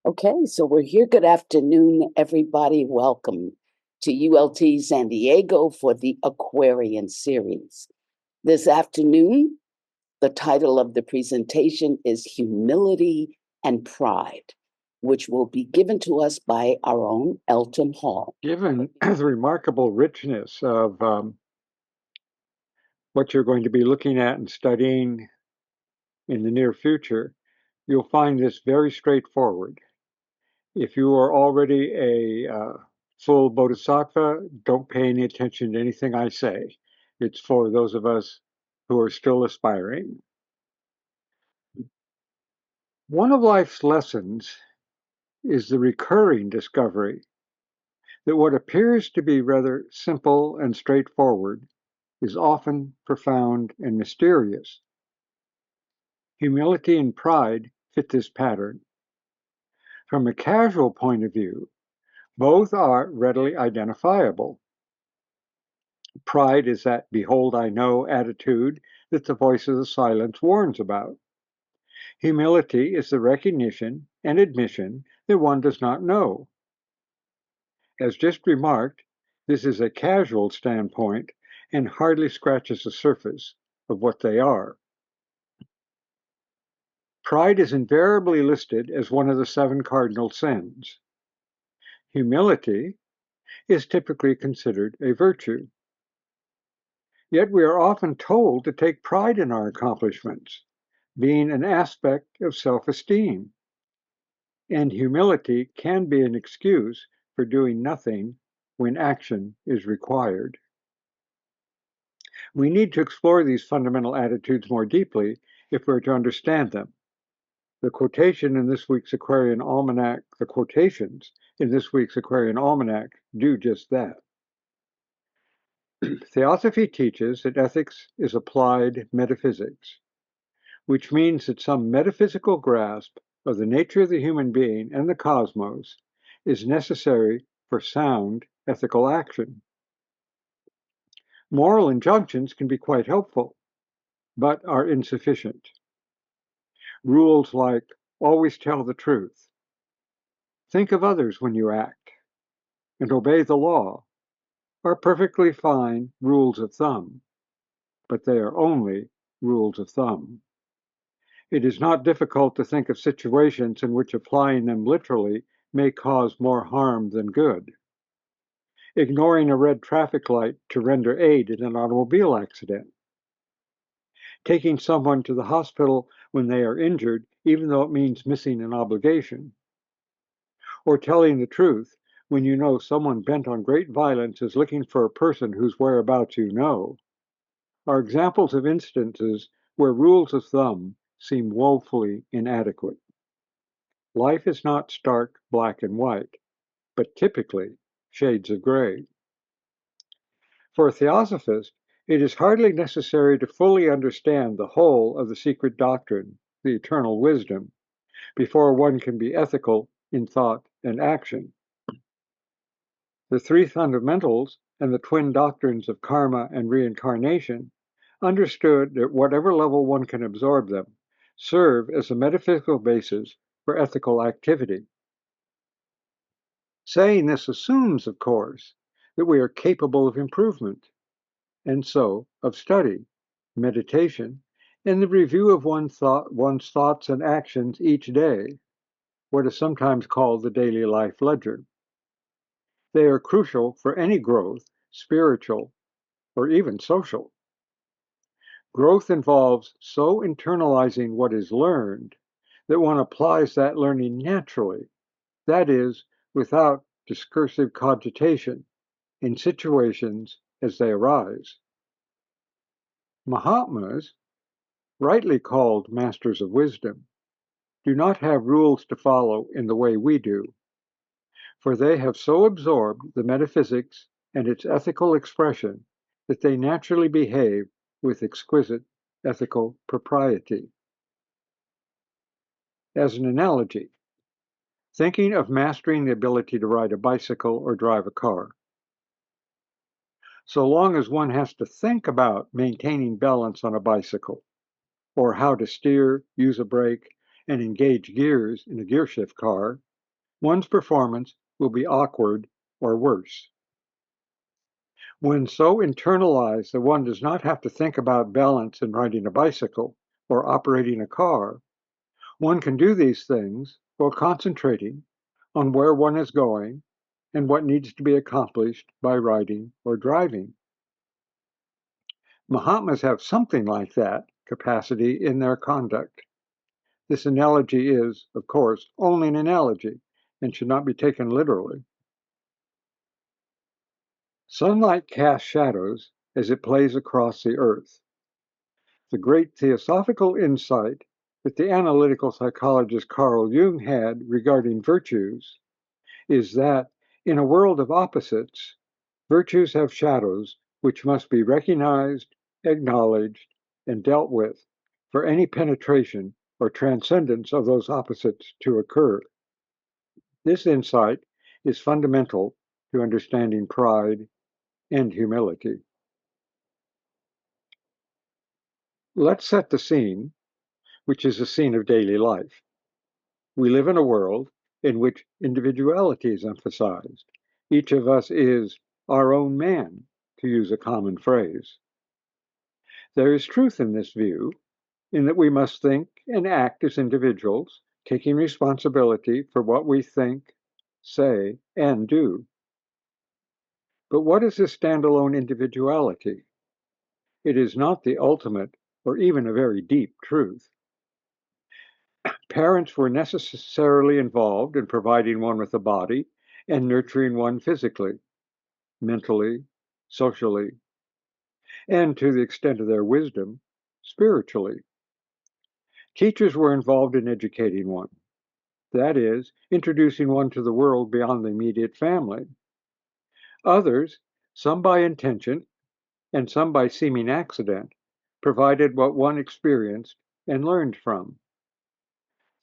Okay, so we're here. Good afternoon, everybody. Welcome to ULT San Diego for the Aquarian series. This afternoon, the title of the presentation is Humility and Pride, which will be given to us by our own Elton Hall. Given the remarkable richness of what you're going to be looking at and studying in the near future, you'll find this very straightforward. If you are already a full bodhisattva, don't pay any attention to anything I say. It's for those of us who are still aspiring. One of life's lessons is the recurring discovery that what appears to be rather simple and straightforward is often profound and mysterious. Humility and pride fit this pattern. From a casual point of view, both are readily identifiable. Pride is that behold I know attitude that the voice of the silence warns about. Humility is the recognition and admission that one does not know. As just remarked, this is a casual standpoint and hardly scratches the surface of what they are. Pride is invariably listed as one of the 7 cardinal sins. Humility is typically considered a virtue. Yet we are often told to take pride in our accomplishments, being an aspect of self-esteem. And humility can be an excuse for doing nothing when action is required. We need to explore these fundamental attitudes more deeply if we're to understand them. The quotation in this week's Aquarian Almanac, the quotations in this week's Aquarian Almanac do just that. Theosophy teaches that ethics is applied metaphysics, which means that some metaphysical grasp of the nature of the human being and the cosmos is necessary for sound ethical action. Moral injunctions can be quite helpful, but are insufficient. Rules like always tell the truth, think of others when you act, and obey the law are perfectly fine rules of thumb, but they are only rules of thumb. It is not difficult to think of situations in which applying them literally may cause more harm than good. Ignoring a red traffic light to render aid in an automobile accident. Taking someone to the hospital when they are injured, even though it means missing an obligation. Or telling the truth when you know someone bent on great violence is looking for a person whose whereabouts you know, are examples of instances where rules of thumb seem woefully inadequate. Life is not stark black and white, but typically shades of gray. For a theosophist, it is hardly necessary to fully understand the whole of the secret doctrine, the eternal wisdom, before one can be ethical in thought and action. The 3 fundamentals and the twin doctrines of karma and reincarnation, understood at whatever level one can absorb them, serve as a metaphysical basis for ethical activity. Saying this assumes, of course, that we are capable of improvement, and so of study, meditation, and the review of one's thoughts and actions each day, what is sometimes called the daily life ledger. They are crucial for any growth, spiritual or even social. Growth involves so internalizing what is learned that one applies that learning naturally, that is, without discursive cogitation, in situations as they arise. Mahatmas, rightly called masters of wisdom, do not have rules to follow in the way we do, for they have so absorbed the metaphysics and its ethical expression that they naturally behave with exquisite ethical propriety. As an analogy, thinking of mastering the ability to ride a bicycle or drive a car. So long as one has to think about maintaining balance on a bicycle, or how to steer, use a brake, and engage gears in a gearshift car, one's performance will be awkward or worse. When so internalized that one does not have to think about balance in riding a bicycle or operating a car, one can do these things while concentrating on where one is going and what needs to be accomplished by riding or driving. Mahatmas have something like that capacity in their conduct. This analogy is, of course, only an analogy and should not be taken literally. Sunlight casts shadows as it plays across the earth. The great theosophical insight that the analytical psychologist Carl Jung had regarding virtues is that in a world of opposites, virtues have shadows which must be recognized, acknowledged, and dealt with for any penetration or transcendence of those opposites to occur. This insight is fundamental to understanding pride and humility. Let's set the scene, which is a scene of daily life. We live in a world in which individuality is emphasized. Each of us is our own man, to use a common phrase. There is truth in this view, in that we must think and act as individuals, taking responsibility for what we think, say, and do. But what is this standalone individuality? It is not the ultimate or even a very deep truth. Parents were necessarily involved in providing one with a body and nurturing one physically, mentally, socially, and to the extent of their wisdom, spiritually. Teachers were involved in educating one, that is, introducing one to the world beyond the immediate family. Others, some by intention and some by seeming accident, provided what one experienced and learned from.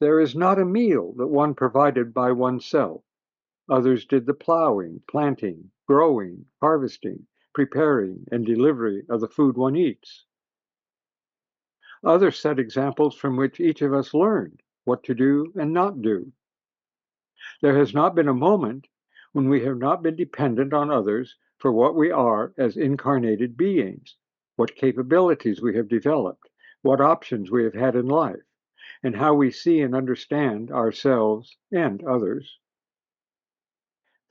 There is not a meal that one provided by oneself. Others did the plowing, planting, growing, harvesting, preparing, and delivery of the food one eats. Others set examples from which each of us learned what to do and not do. There has not been a moment when we have not been dependent on others for what we are as incarnated beings, what capabilities we have developed, what options we have had in life, and how we see and understand ourselves and others.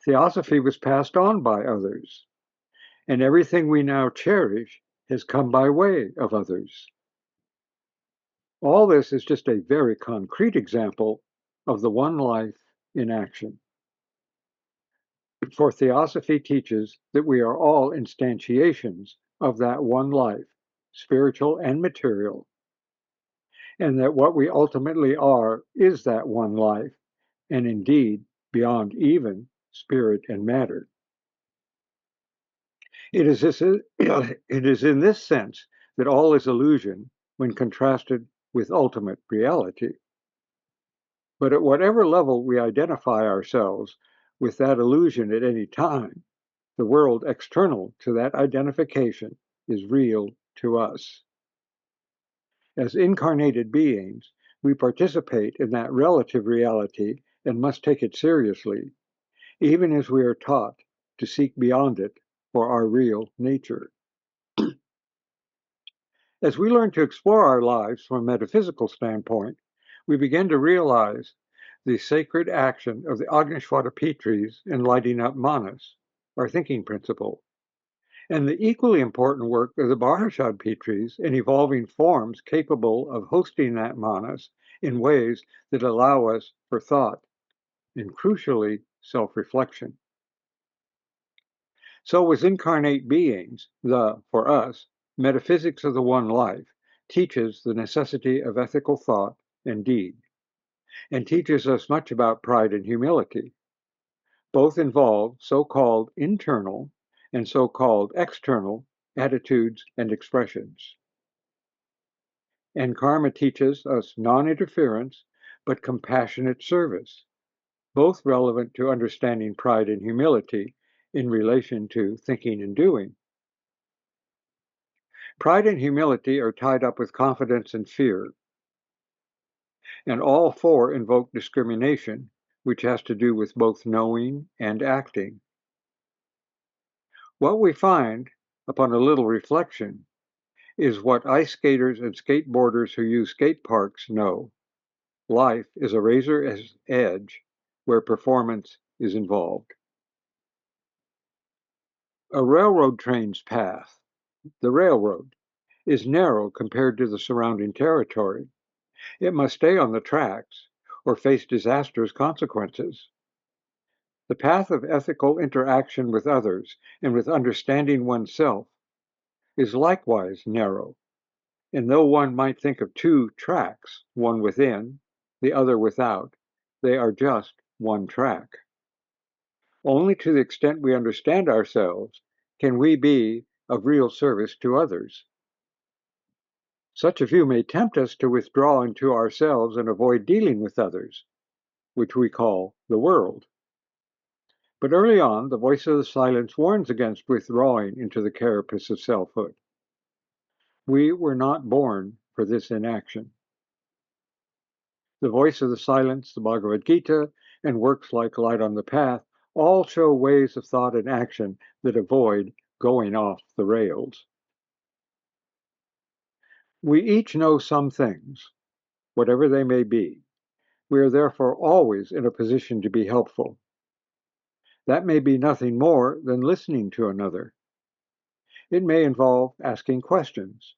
Theosophy was passed on by others, and everything we now cherish has come by way of others. All this is just a very concrete example of the one life in action. For Theosophy teaches that we are all instantiations of that one life, spiritual and material, and that what we ultimately are is that one life, and indeed beyond even spirit and matter. It is in this sense that all is illusion when contrasted with ultimate reality. But at whatever level we identify ourselves with that illusion at any time, the world external to that identification is real to us. As incarnated beings, we participate in that relative reality and must take it seriously, even as we are taught to seek beyond it for our real nature. As we learn to explore our lives from a metaphysical standpoint, we begin to realize the sacred action of the Agnisvatapitris in lighting up manas, our thinking principle, and the equally important work of the Bharadwaj in evolving forms capable of hosting that manas in ways that allow us for thought and, crucially, self-reflection. So as incarnate beings, for us, metaphysics of the one life teaches the necessity of ethical thought and deed, and teaches us much about pride and humility. Both involve so-called internal and so-called external attitudes and expressions. And karma teaches us non-interference, but compassionate service, both relevant to understanding pride and humility in relation to thinking and doing. Pride and humility are tied up with confidence and fear, and all four invoke discrimination, which has to do with both knowing and acting. What we find, upon a little reflection, is what ice skaters and skateboarders who use skate parks know. Life is a razor's edge where performance is involved. A railroad train's path, the railroad, is narrow compared to the surrounding territory. It must stay on the tracks or face disastrous consequences. The path of ethical interaction with others and with understanding oneself is likewise narrow. And though one might think of two tracks, one within, the other without, they are just one track. Only to the extent we understand ourselves can we be of real service to others. Such a view may tempt us to withdraw into ourselves and avoid dealing with others, which we call the world. But early on, the voice of the silence warns against withdrawing into the carapace of selfhood. We were not born for this inaction. The voice of the silence, the Bhagavad Gita, and works like Light on the Path all show ways of thought and action that avoid going off the rails. We each know some things, whatever they may be. We are therefore always in a position to be helpful. That may be nothing more than listening to another. It may involve asking questions.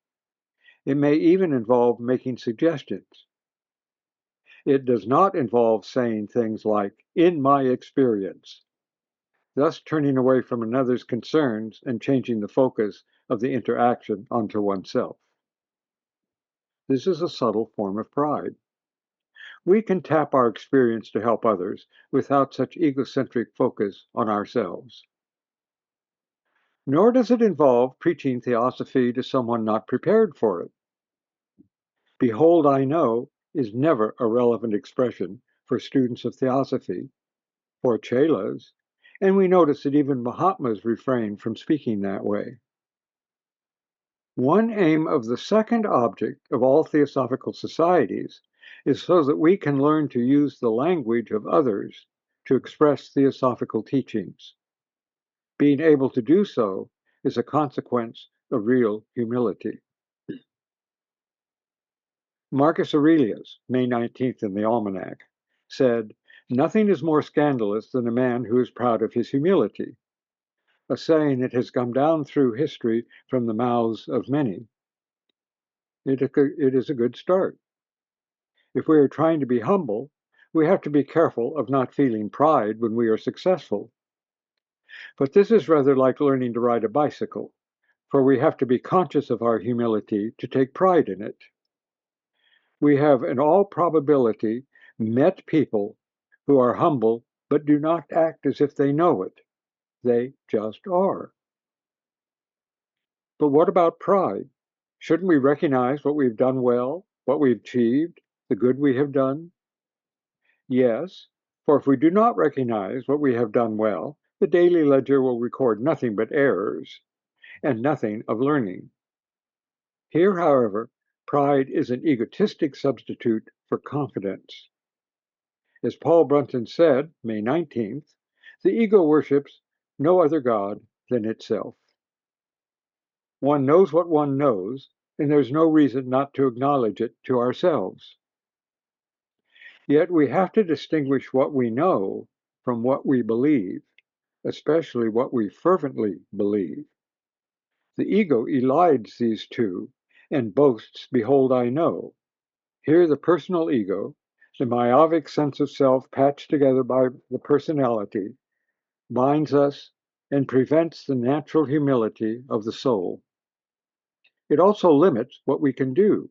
It may even involve making suggestions. It does not involve saying things like, "in my experience," thus turning away from another's concerns and changing the focus of the interaction onto oneself. This is a subtle form of pride. We can tap our experience to help others without such egocentric focus on ourselves. Nor does it involve preaching theosophy to someone not prepared for it. "Behold, I know" is never a relevant expression for students of theosophy, for chelas, and we notice that even Mahatmas refrain from speaking that way. One aim of the second object of all theosophical societies is so that we can learn to use the language of others to express theosophical teachings. Being able to do so is a consequence of real humility. Marcus Aurelius, May 19th in the Almanac, said, "Nothing is more scandalous than a man who is proud of his humility," a saying that has come down through history from the mouths of many. It is a good start. If we are trying to be humble, we have to be careful of not feeling pride when we are successful. But this is rather like learning to ride a bicycle, for we have to be conscious of our humility to take pride in it. We have, in all probability, met people who are humble but do not act as if they know it. They just are. But what about pride? Shouldn't we recognize what we've done well, what we've achieved, the good we have done? Yes, for if we do not recognize what we have done well, the daily ledger will record nothing but errors and nothing of learning. Here, however, pride is an egotistic substitute for confidence. As Paul Brunton said, May 19th, the ego worships no other God than itself. One knows what one knows, and there's no reason not to acknowledge it to ourselves. Yet we have to distinguish what we know from what we believe, especially what we fervently believe. The ego elides these two and boasts, "Behold, I know." Here the personal ego, the myopic sense of self patched together by the personality, binds us and prevents the natural humility of the soul. It also limits what we can do,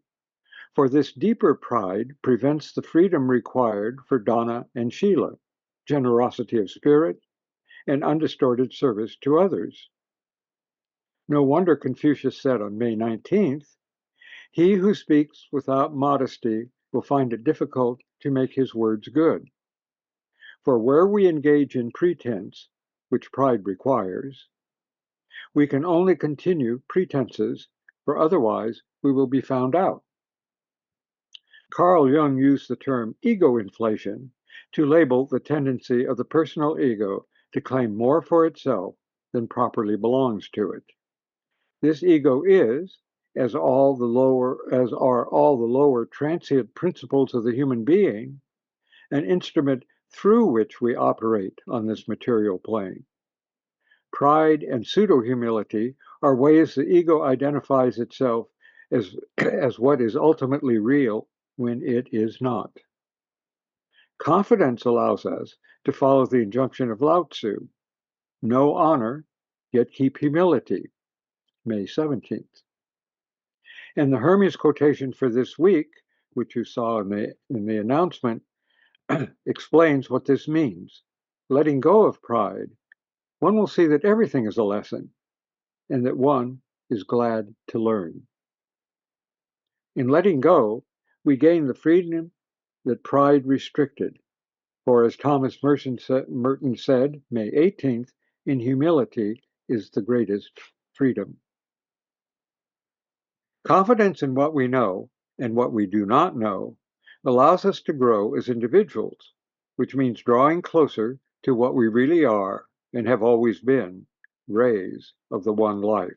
for this deeper pride prevents the freedom required for dana and shila, generosity of spirit, and undistorted service to others. No wonder Confucius said on May 19th, "He who speaks without modesty will find it difficult to make his words good." For where we engage in pretense, which pride requires, we can only continue pretenses, for otherwise we will be found out. Carl Jung used the term ego inflation to label the tendency of the personal ego to claim more for itself than properly belongs to it. This ego is, as are all the lower transient principles of the human being, an instrument through which we operate on this material plane. Pride and pseudo-humility are ways the ego identifies itself as what is ultimately real when it is not. Confidence allows us to follow the injunction of Lao Tzu, know honor, yet keep humility, May 17th. And the Hermes quotation for this week, which you saw in the announcement, explains what this means. Letting go of pride, one will see that everything is a lesson and that one is glad to learn. In letting go, we gain the freedom that pride restricted. For as Thomas Merton said, May 18th, in humility is the greatest freedom. Confidence in what we know and what we do not know allows us to grow as individuals, which means drawing closer to what we really are and have always been, rays of the one life.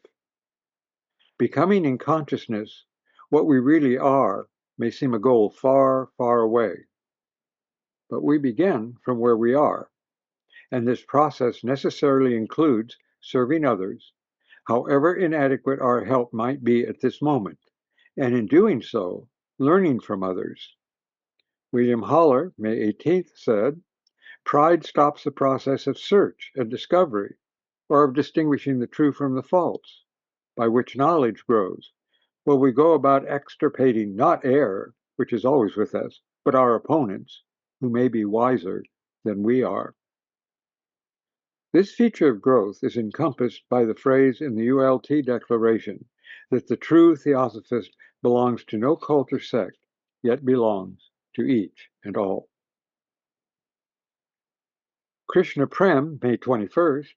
Becoming in consciousness what we really are may seem a goal far, far away. But we begin from where we are, and this process necessarily includes serving others, however inadequate our help might be at this moment, and in doing so, learning from others. William Haller, May 18th, said, "Pride stops the process of search and discovery, or of distinguishing the true from the false, by which knowledge grows, while we go about extirpating not error, which is always with us, but our opponents, who may be wiser than we are." This feature of growth is encompassed by the phrase in the ULT Declaration that the true theosophist belongs to no cult or sect, yet belongs to each and all. Krishna Prem, May 21st,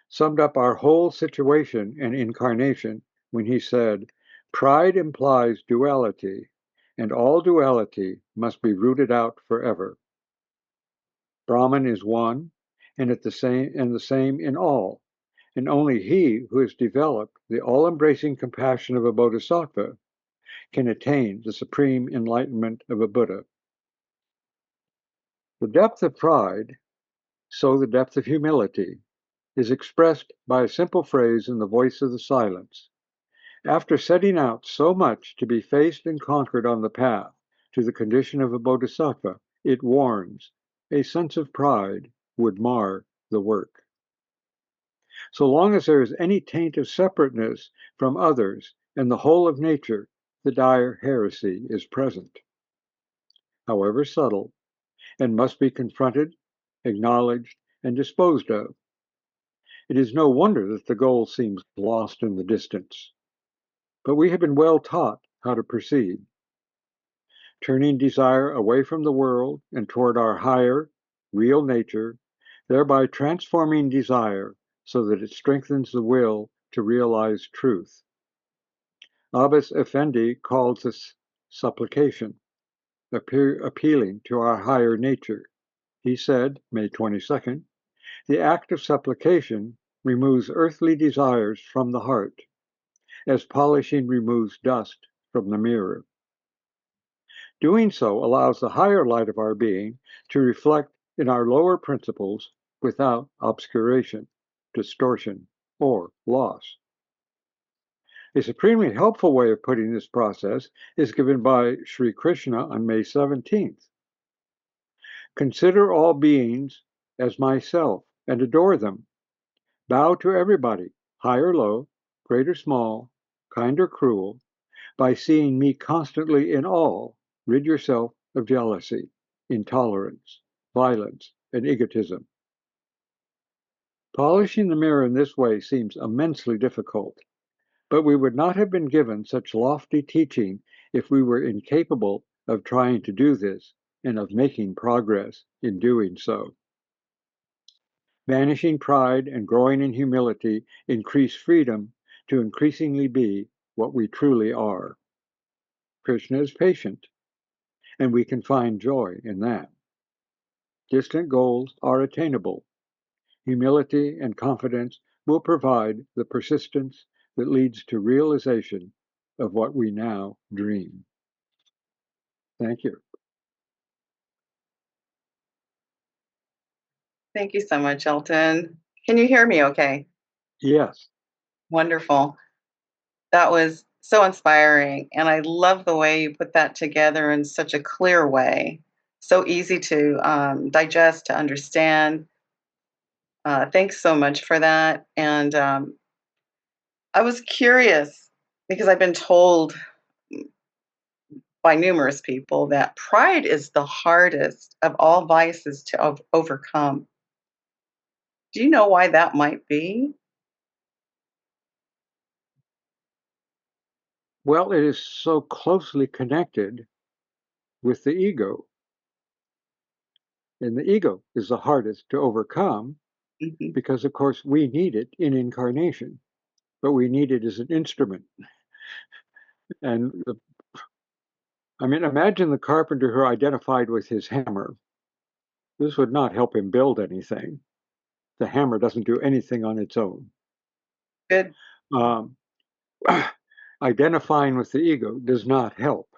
summed up our whole situation and incarnation when he said, "Pride implies duality, and all duality must be rooted out forever. Brahman is one, and the same in all, and only he who has developed the all-embracing compassion of a bodhisattva can attain the supreme enlightenment of a Buddha." The depth of pride, so the depth of humility, is expressed by a simple phrase in the voice of the silence. After setting out so much to be faced and conquered on the path to the condition of a bodhisattva, it warns, a sense of pride would mar the work. So long as there is any taint of separateness from others and the whole of nature, the dire heresy is present, however subtle, and must be confronted, acknowledged, and disposed of. It is no wonder that the goal seems lost in the distance. But we have been well taught how to proceed, turning desire away from the world and toward our higher, real nature, thereby transforming desire so that it strengthens the will to realize truth. Abbas Effendi calls this supplication, appealing to our higher nature. He said, May 22nd, "The act of supplication removes earthly desires from the heart, as polishing removes dust from the mirror. Doing so allows the higher light of our being to reflect in our lower principles without obscuration, distortion, or loss." A supremely helpful way of putting this process is given by Sri Krishna on May 17th. "Consider all beings as myself and adore them. Bow to everybody, high or low, great or small, kind or cruel. By seeing me constantly in all, rid yourself of jealousy, intolerance, violence, and egotism." Polishing the mirror in this way seems immensely difficult, but we would not have been given such lofty teaching if we were incapable of trying to do this and of making progress in doing so. Banishing pride and growing in humility increase freedom to increasingly be what we truly are. Krishna is patient, and we can find joy in that. Distant goals are attainable. Humility and confidence will provide the persistence that leads to realization of what we now dream. Thank you. Thank you so much, Elton. Can you hear me okay? Yes. Wonderful. That was so inspiring. And I love the way you put that together in such a clear way. So easy to digest, to understand. Thanks so much for that. And I was curious because I've been told by numerous people that pride is the hardest of all vices to overcome. Do you know why that might be? Well, it is so closely connected with the ego. And the ego is the hardest to overcome Hmm. because, of course, we need it in incarnation, but we need it as an instrument. And imagine the carpenter who identified with his hammer. This would not help him build anything. The hammer doesn't do anything on its own. Good. Um, identifying with the ego does not help,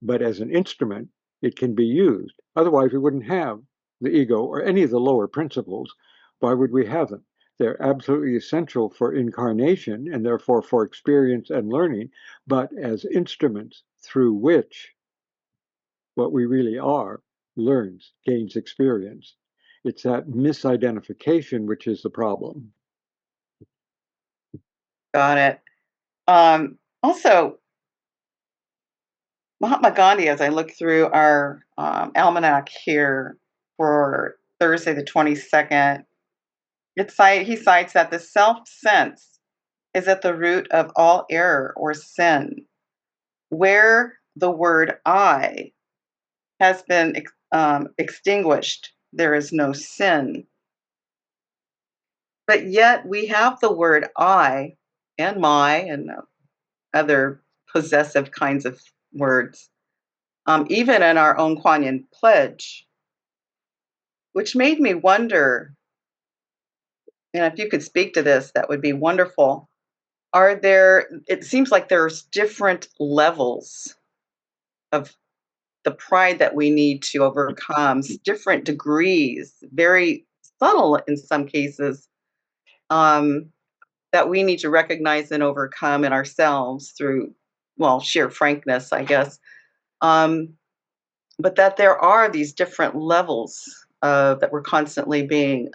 but as an instrument, it can be used. Otherwise, we wouldn't have the ego or any of the lower principles. Why would we have them? They're absolutely essential for incarnation and therefore for experience and learning, but as instruments through which what we really are learns, gains experience. It's that misidentification which is the problem. Got it. Also, Mahatma Gandhi, as I look through our almanac here for Thursday, the 22nd, he cites that the self sense is at the root of all error or sin. Where the word I has been extinguished, there is no sin. But yet we have the word I and my and other possessive kinds of words, even in our own Kuan Yin pledge, which made me wonder, and if you could speak to this, that would be wonderful. It seems like there's different levels of the pride that we need to overcome, different degrees, very subtle in some cases, um, that we need to recognize and overcome in ourselves through, well, sheer frankness, I guess. Um, but that there are these different levels that we're constantly being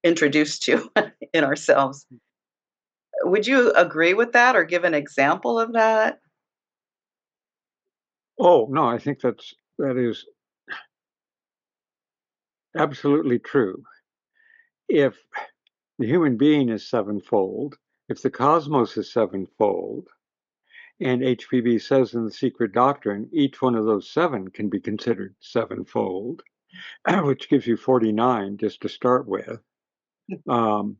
introduced to in ourselves. Would you agree with that or give an example of that? Oh, no, I think that is absolutely true. If the human being is sevenfold, if the cosmos is sevenfold, and HPB says in the Secret Doctrine, each one of those seven can be considered sevenfold, which gives you 49 just to start with. Um,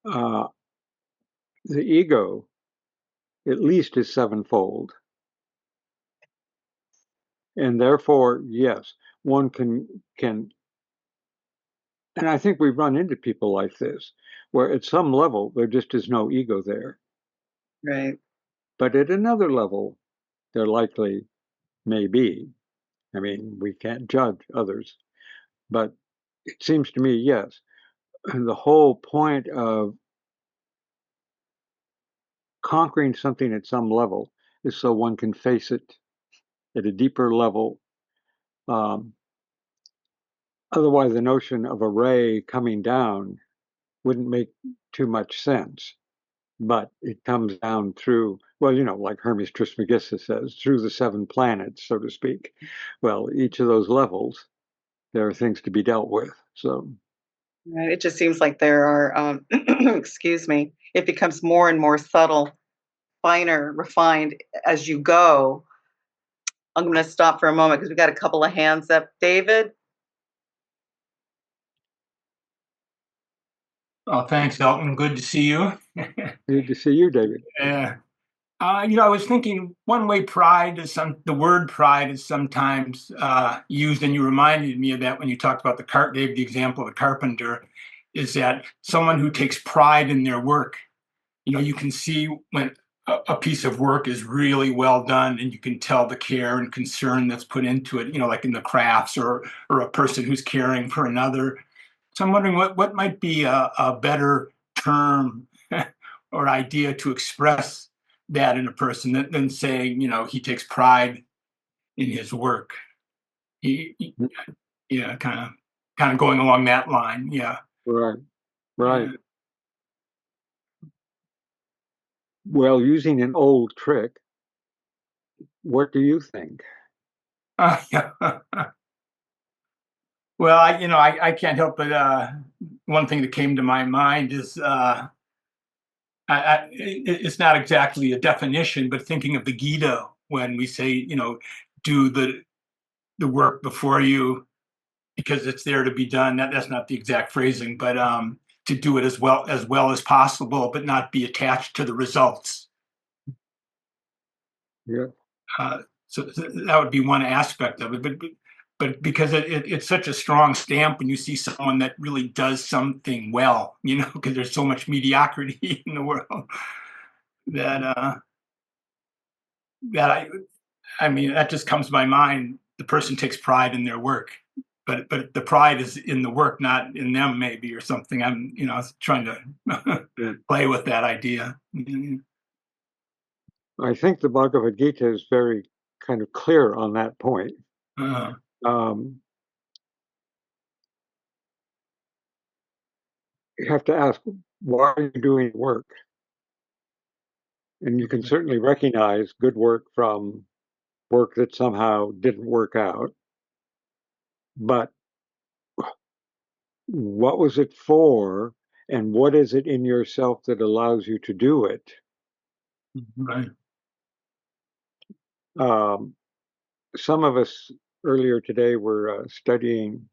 uh, the ego, at least, is sevenfold. And therefore, yes, one can, and I think we've run into people like this, where at some level, there just is no ego there. Right. But at another level, there likely may be. I mean, we can't judge others, but it seems to me, yes, the whole point of conquering something at some level is so one can face it at a deeper level. Otherwise, the notion of a ray coming down wouldn't make too much sense. But it comes down through, well, like Hermes Trismegistus says, through the seven planets, so to speak. Well, each of those levels, there are things to be dealt with. So, Right. It just seems like there are, excuse me, it becomes more and more subtle, finer, refined as you go. I'm going to stop for a moment because we got a couple of hands up. David? Oh, thanks, Elton. Good to see you. good to see you, David. Yeah. I was thinking one way the word pride is sometimes used, and you reminded me of that when you talked about gave the example of the carpenter, is that someone who takes pride in their work. You can see when a piece of work is really well done, and you can tell the care and concern that's put into it, like in the crafts, or a person who's caring for another. So I'm wondering what might be a better term or idea to express that in a person than saying, he takes pride in his work. Yeah, kind of going along that line. Yeah. Right, right. Yeah. Well, using an old trick, what do you think? Yeah. Well, I can't help but one thing that came to my mind is it's not exactly a definition, but thinking of the Gita when we say, do the work before you because it's there to be done. That's not the exact phrasing, but to do it as possible, but not be attached to the results. Yeah. So that would be one aspect of it, but because it's such a strong stamp when you see someone that really does something well, because there's so much mediocrity in the world that I mean, that just comes to my mind. The person takes pride in their work, but the pride is in the work, not in them, maybe, or something. I was trying to play with that idea. I think the Bhagavad Gita is very kind of clear on that point. Uh, Um, you have to ask, why are you doing work? And you can certainly recognize good work from work that somehow didn't work out. But what was it for? And what is it in yourself that allows you to do it? right. Some of us earlier today were studying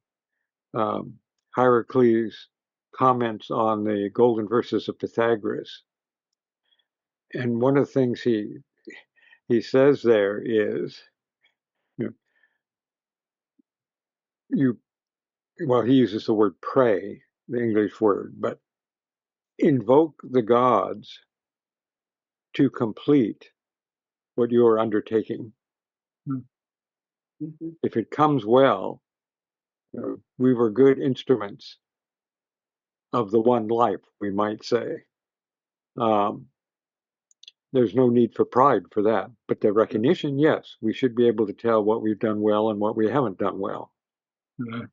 Hierocles' comments on the golden verses of Pythagoras. And one of the things he says there is, well, he uses the word pray, the English word, but invoke the gods to complete what you are undertaking. Mm-hmm. If it comes well, we were good instruments of the one life, we might say. There's no need for pride for that, but the recognition, yes, we should be able to tell what we've done well and what we haven't done well. Right.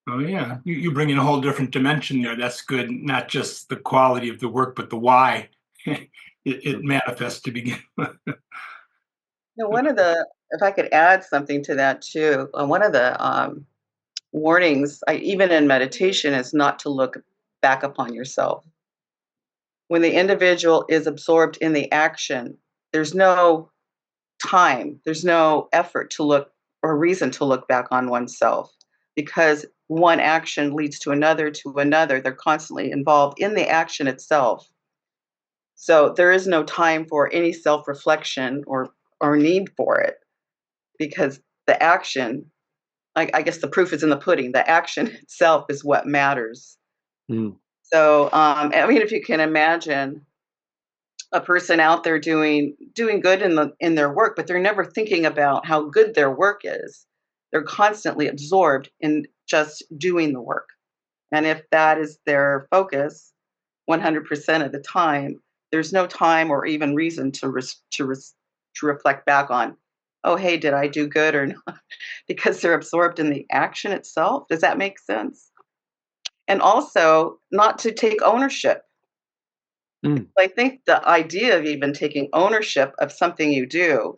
Oh yeah, you bring in a whole different dimension there. That's good. Not just the quality of the work, but the why it manifests to begin with. Now, if I could add something to that too, one of the warnings, even in meditation, is not to look back upon yourself. When the individual is absorbed in the action, there's no time, there's no effort to look or reason to look back on oneself because one action leads to another, to another. They're constantly involved in the action itself. So there is no time for any self-reflection or need for it because the action, I guess the proof is in the pudding. The action itself is what matters. Mm. So, I mean, if you can imagine a person out there doing good in their work, but they're never thinking about how good their work is. They're constantly absorbed in just doing the work. And if that is their focus 100% of the time, there's no time or even reason to reflect back on, oh, hey, did I do good or not? Because they're absorbed in the action itself. Does that make sense? And also not to take ownership. Mm. I think the idea of even taking ownership of something you do,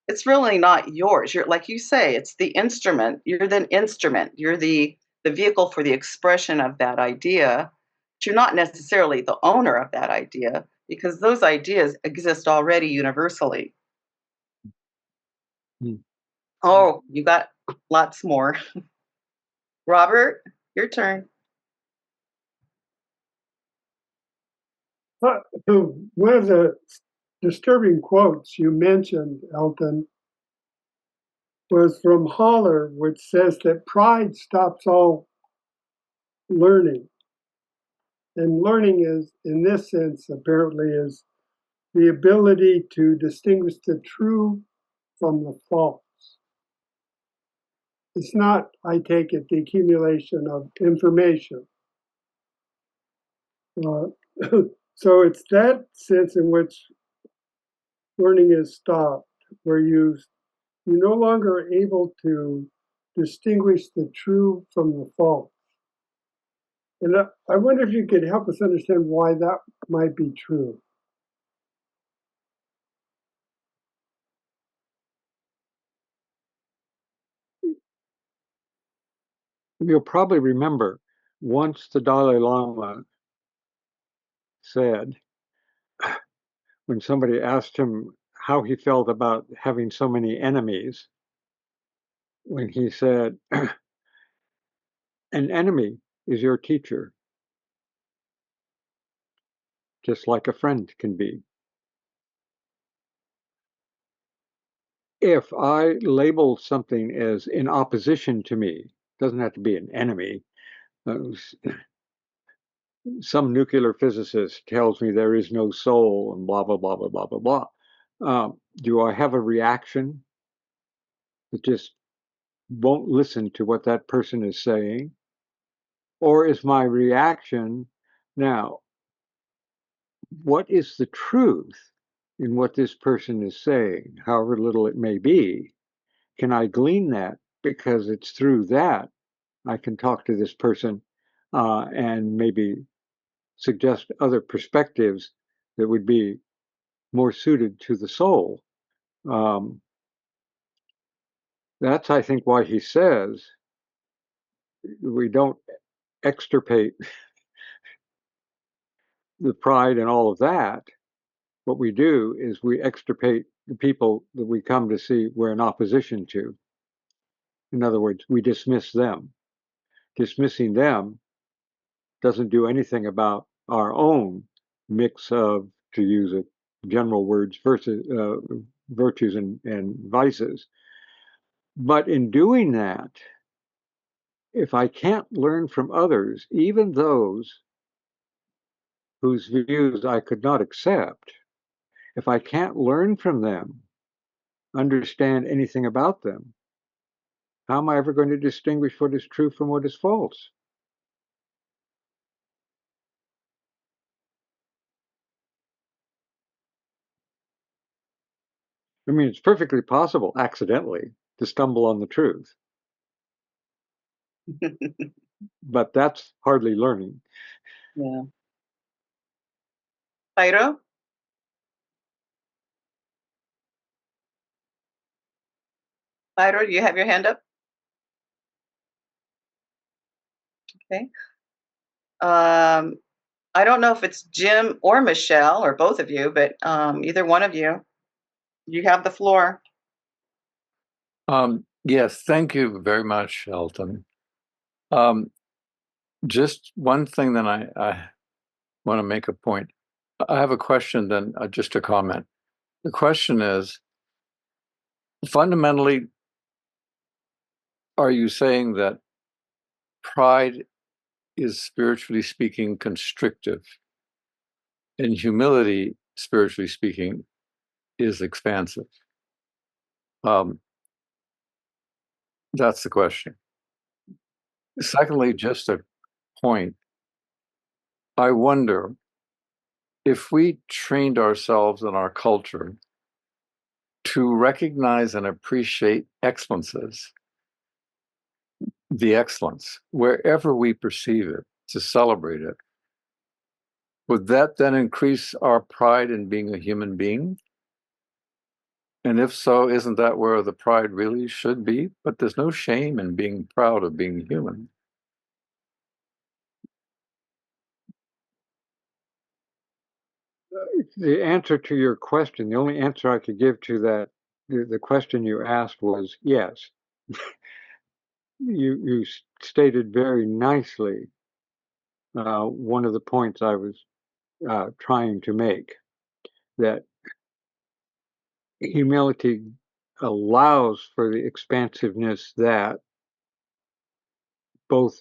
it's really not yours. You're, like you say, it's the instrument. You're the instrument. You're the vehicle for the expression of that idea. But you're not necessarily the owner of that idea because those ideas exist already universally. Mm. Oh, you got lots more. Robert, your turn. So one of the disturbing quotes you mentioned, Elton, was from Haller, which says that pride stops all learning. And learning is, in this sense, apparently, is the ability to distinguish the true from the false. It's not, I take it, the accumulation of information. So it's that sense in which learning is stopped, where you no longer are able to distinguish the true from the false. And I wonder if you could help us understand why that might be true. You'll probably remember once the Dalai Lama said, when somebody asked him how he felt about having so many enemies, when he said, an enemy is your teacher, just like a friend can be. If I label something as in opposition to me, it doesn't have to be an enemy. Some nuclear physicist tells me there is no soul and blah, blah, blah, blah, blah, blah, blah. Do I have a reaction that just won't listen to what that person is saying? Or is my reaction, now, what is the truth in what this person is saying, however little it may be? Can I glean that? Because it's through that I can talk to this person and maybe suggest other perspectives that would be more suited to the soul. That's, I think, why he says we don't extirpate the pride and all of that. What we do is we extirpate the people that we come to see we're in opposition to. In other words, we dismiss them. Dismissing them doesn't do anything about our own mix of, to use a general words, virtues and vices. But in doing that, if I can't learn from others, even those whose views I could not accept, if I can't learn from them, understand anything about them, how am I ever going to distinguish what is true from what is false? I mean, it's perfectly possible, accidentally, to stumble on the truth. But that's hardly learning. Yeah. Jairo? Jairo, do you have your hand up? Okay. I don't know if it's Jim or Michelle or both of you, but either one of you, you have the floor. Yes, thank you very much, Elton. Just one thing that I want to make a point. I have a question, then just a comment. The question is, fundamentally, are you saying that pride is, spiritually speaking, constrictive, and humility, spiritually speaking, is expansive? That's the question. Secondly, just a point. I wonder if we trained ourselves in our culture to recognize and appreciate excellences, the excellence, wherever we perceive it, to celebrate it, would that then increase our pride in being a human being? And if so, isn't that where the pride really should be? But there's no shame in being proud of being human. The answer to your question, the only answer I could give to that, the question you asked was yes. You stated very nicely one of the points I was trying to make, that humility allows for the expansiveness that both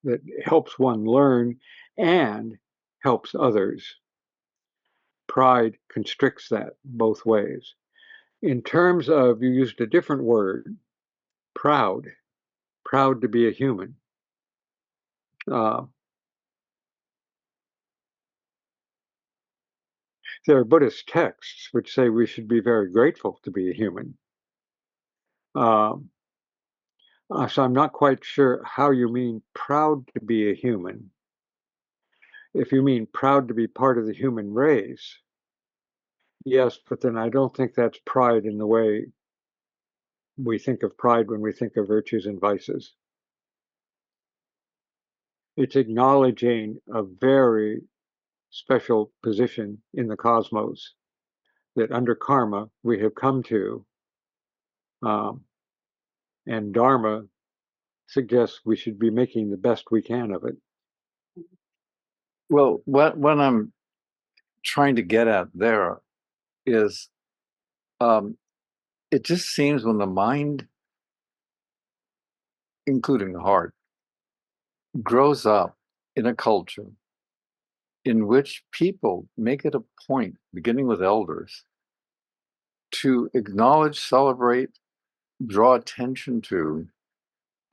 that helps one learn and helps others. Pride constricts that both ways. In terms of, you used a different word, proud to be a human. There are Buddhist texts which say we should be very grateful to be a human. So I'm not quite sure how you mean proud to be a human. If you mean proud to be part of the human race, yes, but then I don't think that's pride in the way we think of pride when we think of virtues and vices. It's acknowledging a very special position in the cosmos that under karma we have come to, and dharma suggests we should be making the best we can of it. Well, what I'm trying to get at there is, it just seems when the mind, including the heart, grows up in a culture in which people make it a point, beginning with elders, to acknowledge, celebrate, draw attention to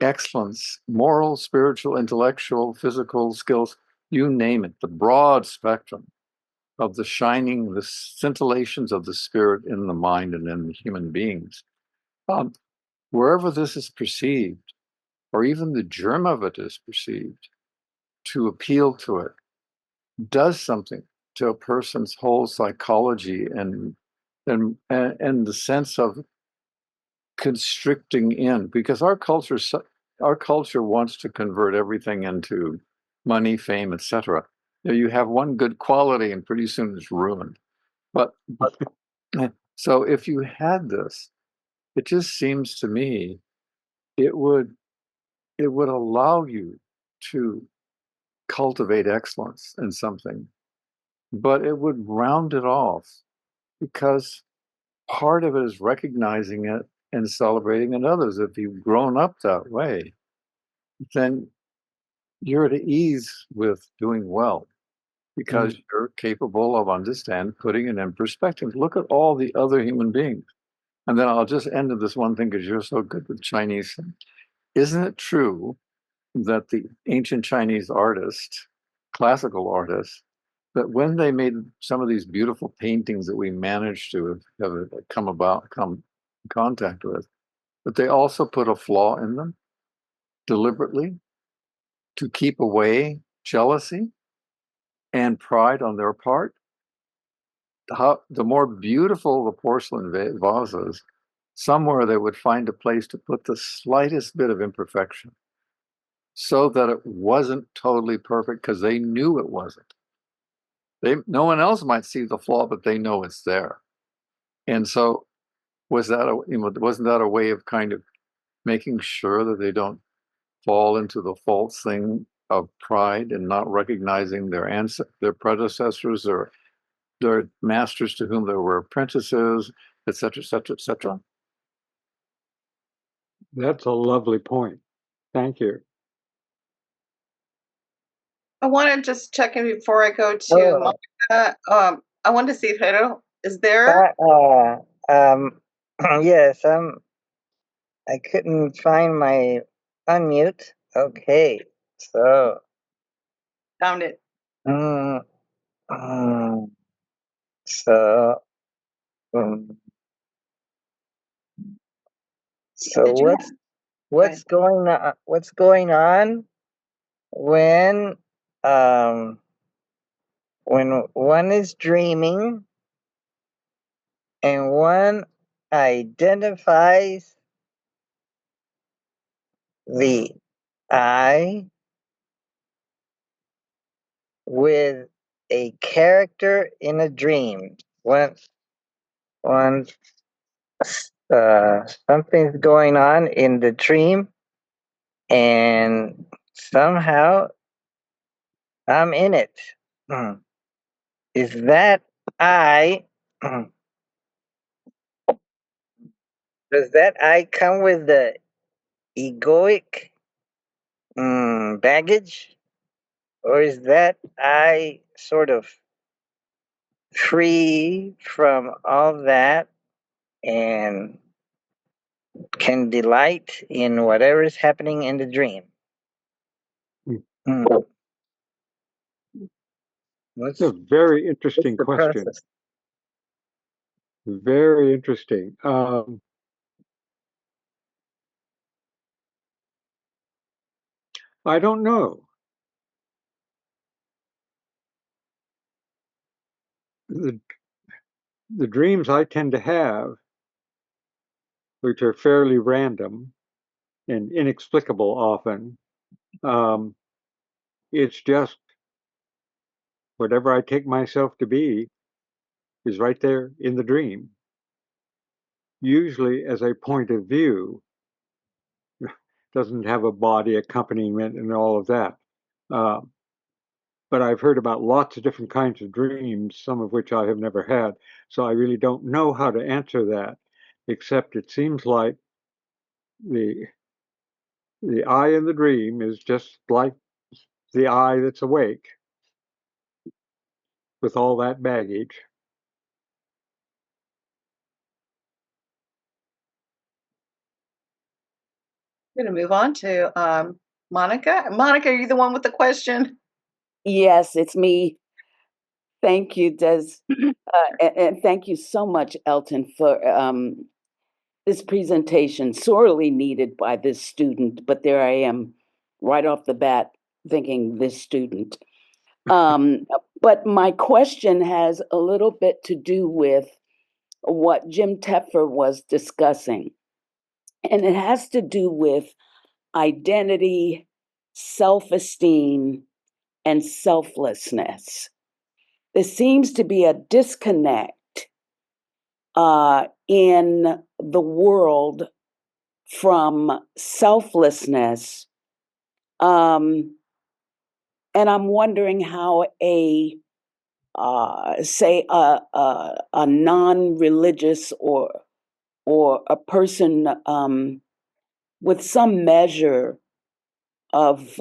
excellence, moral, spiritual, intellectual, physical skills, you name it, the broad spectrum of the shining, the scintillations of the spirit in the mind and in the human beings. Wherever this is perceived, or even the germ of it is perceived, to appeal to it does something to a person's whole psychology and the sense of constricting in, because our culture wants to convert everything into money, fame, etc. You have one good quality and pretty soon it's ruined. But so if you had this, it just seems to me it would allow you to cultivate excellence in something, but it would round it off, because part of it is recognizing it and celebrating in others. If you've grown up that way, then you're at ease with doing well, because you're capable of putting it in perspective. Look at all the other human beings. And then I'll just end with this one thing, because you're so good with Chinese. Isn't it true that the ancient Chinese artists, classical artists, that when they made some of these beautiful paintings that we managed to have come in contact with, that they also put a flaw in them deliberately to keep away jealousy and pride on their part? The more beautiful the porcelain vases, somewhere they would find a place to put the slightest bit of imperfection, so that it wasn't totally perfect, because they knew it wasn't. No one else might see the flaw, but they know it's there. And so wasn't that a way of kind of making sure that they don't fall into the false thing of pride and not recognizing their predecessors or their masters to whom they were apprentices, etc., etc., etc.? That's a lovely point. Thank you. I want to just check in before I go to Monica. I want to see if Hero is there. Yes, I couldn't find my unmute. Okay, so Found it. mm, mm, so mm, so Did you? what's going on? What's going on when one is dreaming and one identifies the I with a character in a dream? When something's going on in the dream, and somehow I'm in it. Is that I Does that I come with the egoic baggage? Or is that I sort of free from all that and can delight in whatever is happening in the dream? Hmm. What's, It's a very what's interesting the question. process? Very interesting. I don't know. The dreams I tend to have, which are fairly random and inexplicable often, it's just whatever I take myself to be is right there in the dream, usually as a point of view. Doesn't have a body accompaniment and all of that. But I've heard about lots of different kinds of dreams, some of which I have never had. So I really don't know how to answer that, except it seems like the I in the dream is just like the I that's awake with all that baggage. I'm going to move on to Monica. Monica, are you the one with the question? Yes, it's me. Thank you, Des. And thank you so much, Elton, for this presentation, sorely needed by this student. But there I am, right off the bat, thinking this student. But my question has a little bit to do with what Jim Tepfer was discussing. And it has to do with identity, self esteem, and selflessness. There seems to be a disconnect in the world from selflessness. And I'm wondering how say a non-religious or a person with some measure of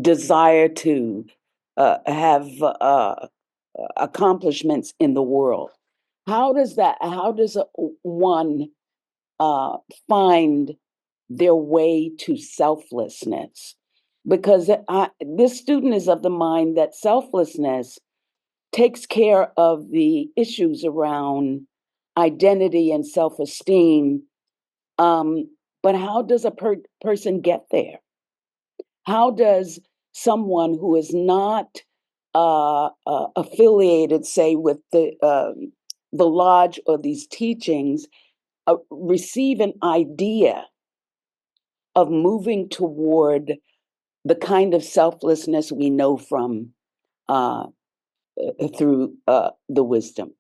desire to have accomplishments in the world. How does one find their way to selflessness? Because this student is of the mind that selflessness takes care of the issues around identity and self-esteem. But how does a person get there? How does someone who is not affiliated, say, with the lodge or these teachings, receive an idea of moving toward the kind of selflessness we know from through the wisdom?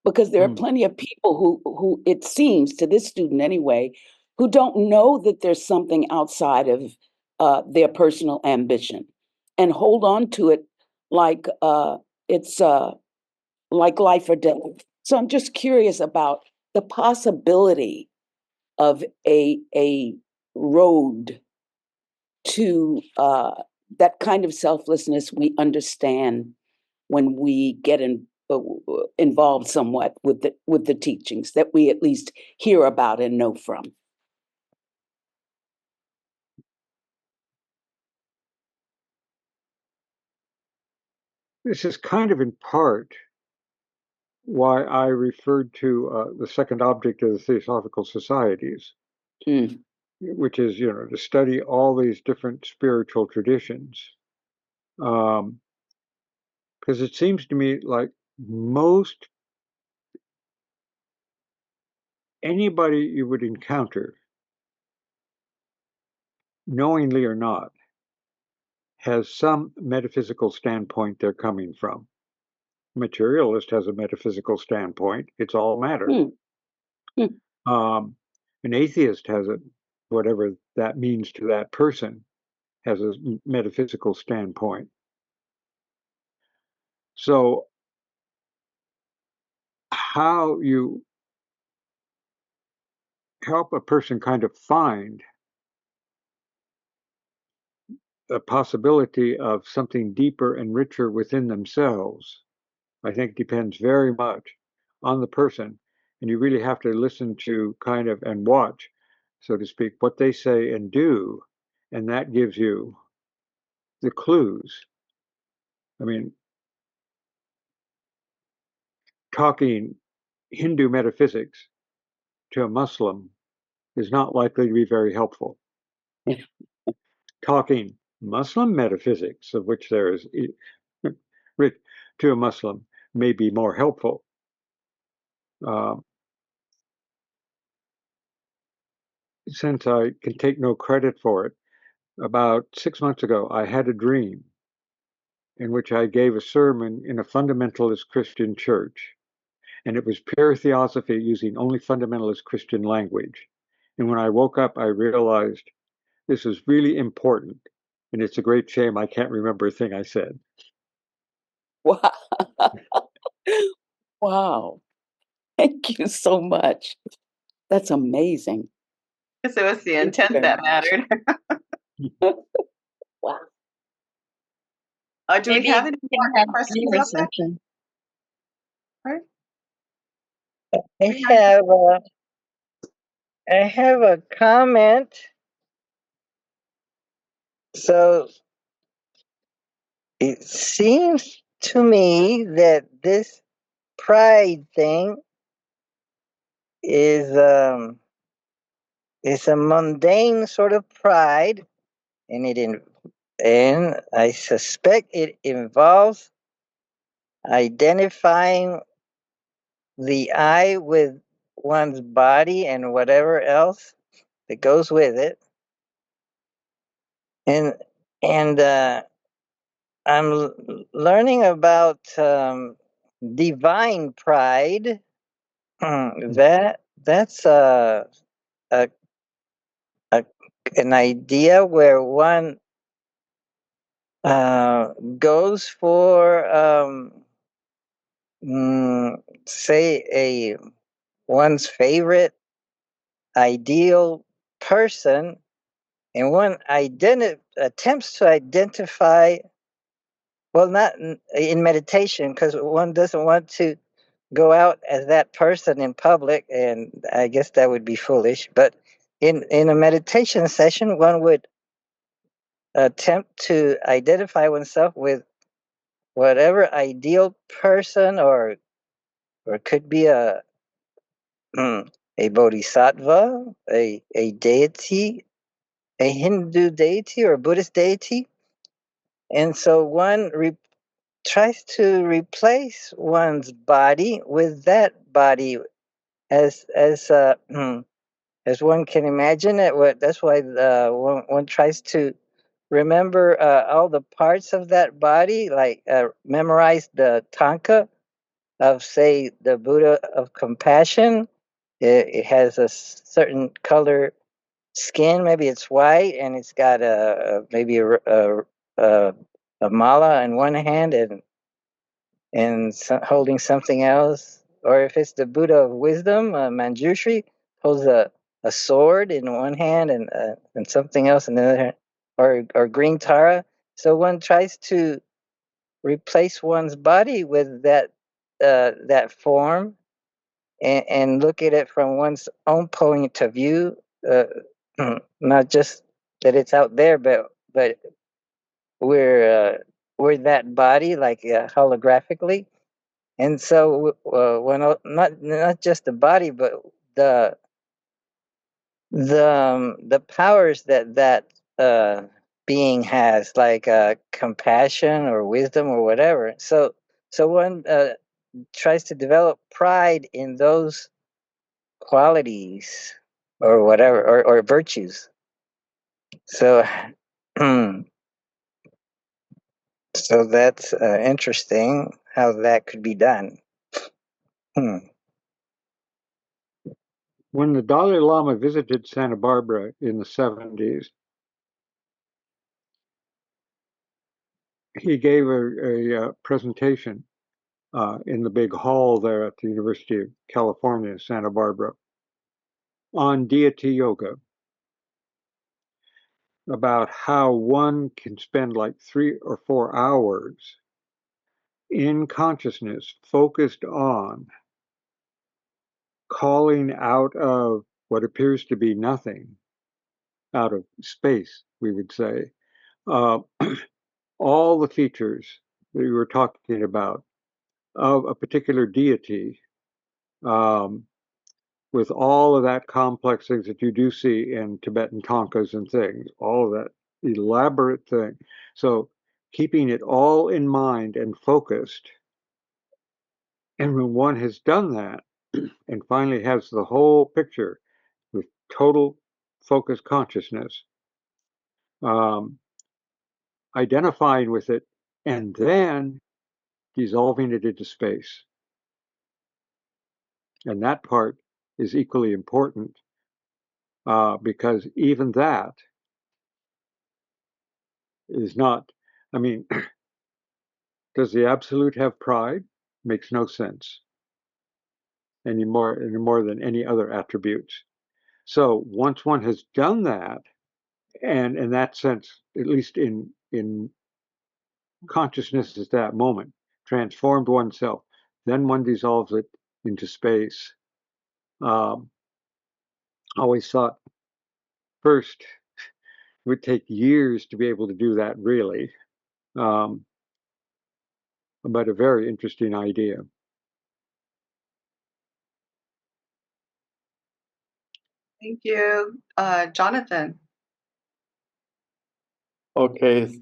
Because there are plenty of people who it seems to this student anyway, who don't know that there's something outside of their personal ambition and hold on to it like it's like life or death. So I'm just curious about the possibility of a road to that kind of selflessness we understand when we get involved somewhat with the teachings that we at least hear about and know from. This is kind of in part why I referred to the second object of the Theosophical Societies, which is, to study all these different spiritual traditions. Because it seems to me like most anybody you would encounter, knowingly or not, has some metaphysical standpoint they're coming from. Materialist has a metaphysical standpoint. It's all matter. An atheist has a, whatever that means to that person, has a metaphysical standpoint. So how you help a person kind of find the possibility of something deeper and richer within themselves, I think depends very much on the person. And you really have to listen to kind of and watch, so to speak, what they say and do. And that gives you the clues. I mean, talking Hindu metaphysics to a Muslim is not likely to be very helpful. Talking Muslim metaphysics, of which there is to a Muslim, may be more helpful. Since I can take no credit for it, about 6 months ago, I had a dream in which I gave a sermon in a fundamentalist Christian church. And it was pure theosophy using only fundamentalist Christian language. And when I woke up, I realized this is really important. And it's a great shame I can't remember a thing I said. Wow. Wow. Thank you so much. That's amazing. Because it was the Thank you intent very that much. mattered. Wow. Do we Maybe have any we can more have questions another out there? session. Right. I have a comment. So it seems to me that this pride thing is it's a mundane sort of pride, and and I suspect it involves identifying the I with one's body and whatever else that goes with it. And I'm learning about divine pride. That's a an idea where one goes for say a one's favorite ideal person, and one attempts to identify, well, not in meditation, because one doesn't want to go out as that person in public, and I guess that would be foolish. But in a meditation session, one would attempt to identify oneself with whatever ideal person, or could be a bodhisattva, a deity, a Hindu deity or a Buddhist deity. And so one tries to replace one's body with that body as as one can imagine it. That's why one tries to remember all the parts of that body, like memorize the tanka of, say, the Buddha of compassion. It has a certain color skin, maybe it's white, and it's got maybe a mala in one hand and holding something else. Or if it's the Buddha of wisdom, Manjushri, holds a sword in one hand and something else in the other hand, or green Tara. So one tries to replace one's body with that form, and look at it from one's own point of view, not just that it's out there, but we're that body, like holographically. And so when not just the body, but the the powers that being has, like compassion or wisdom or whatever. So one tries to develop pride in those qualities or whatever, or virtues. So so that's interesting how that could be done. When the Dalai Lama visited Santa Barbara in the 70s, he gave a presentation in the big hall there at the University of California, Santa Barbara, on deity yoga, about how one can spend like 3 or 4 hours in consciousness focused on calling out of what appears to be nothing, out of space, we would say, all the features that we were talking about of a particular deity, with all of that complex things that you do see in Tibetan tankas and things, all of that elaborate thing. So keeping it all in mind and focused. And when one has done that and finally has the whole picture with total focused consciousness, identifying with it and then dissolving it into space. And that part is equally important, because even that is not, I mean, does the absolute have pride? Makes no sense any more than any other attributes. So once one has done that, and in that sense, at least in consciousness at that moment, transformed oneself, then one dissolves it into space. Always thought first it would take years to be able to do that, really, but a very interesting idea. Thank you. Jonathan. Okay,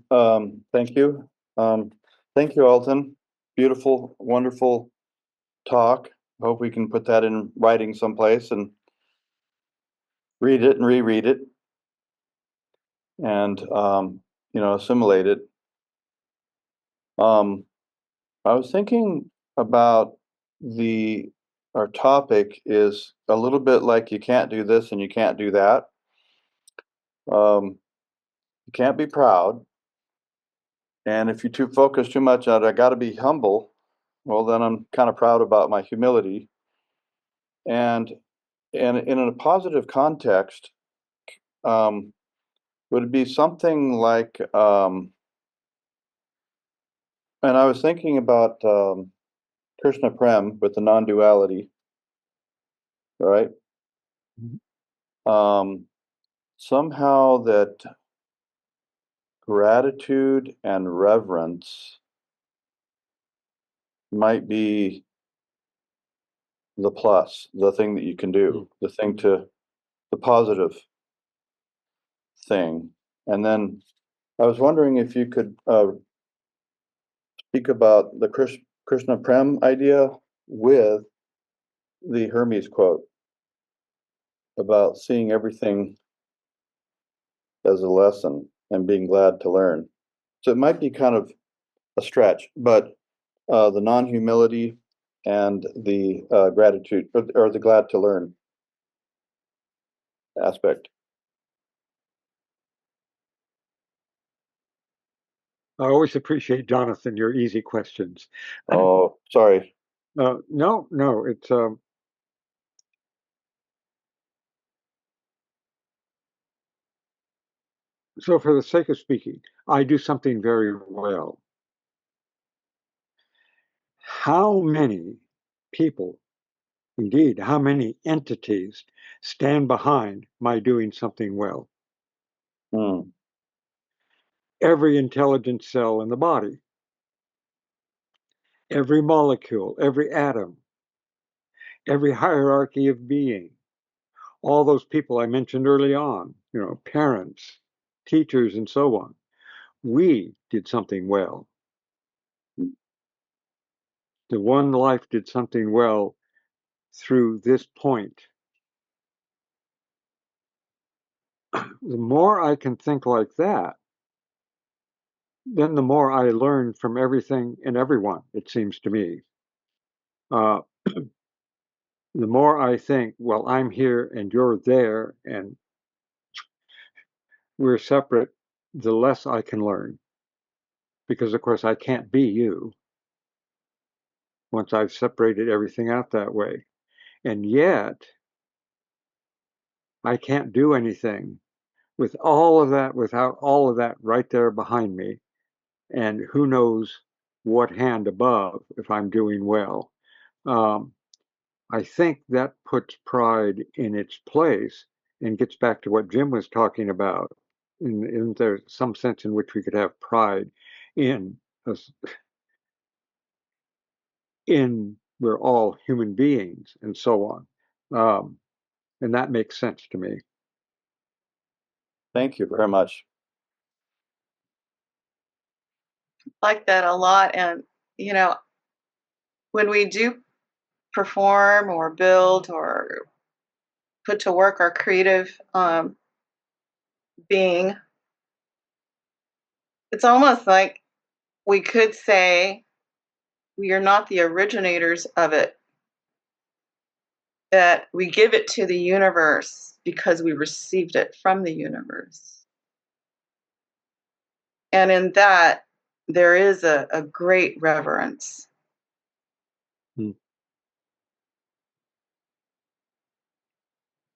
thank you. Thank you, Alton. Beautiful, wonderful talk. Hope we can put that in writing someplace and read it and reread it and, assimilate it. I was thinking about our topic is a little bit like you can't do this and you can't do that. You can't be proud. And if you focus too much on, I got to be humble, well, then I'm kind of proud about my humility. And in a positive context, would it be something like, and I was thinking about Krishna Prem with the non-duality, right? Somehow that gratitude and reverence might be the plus, the thing that you can do, the positive thing. And then I was wondering if you could speak about the Krishna Prem idea with the Hermes quote about seeing everything as a lesson and being glad to learn. So it might be kind of a stretch, but the non-humility and the gratitude or the glad to learn aspect. I always appreciate, Jonathan, your easy questions. Oh, sorry. No, it's so for the sake of speaking, I do something very well. How many people, indeed, how many entities stand behind my doing something well? Every intelligent cell in the body, every molecule, every atom, every hierarchy of being, all those people I mentioned early on, parents, teachers, and so on. We did something well. The one life did something well through this point. The more I can think like that, then the more I learn from everything and everyone, it seems to me. The more I think, well, I'm here and you're there and we're separate, the less I can learn. Because, of course, I can't be you. once I've separated everything out that way. And yet, I can't do anything with all of that, without all of that right there behind me. And who knows what hand above if I'm doing well. I think that puts pride in its place and gets back to what Jim was talking about. Isn't there some sense in which we could have pride in us, in we're all human beings and so on? And that makes sense to me. Thank you very much. Like that a lot. And, you know, when we do perform or build or put to work our creative being, it's almost like we could say we are not the originators of it, that we give it to the universe because we received it from the universe. And in that, there is a great reverence. Hmm.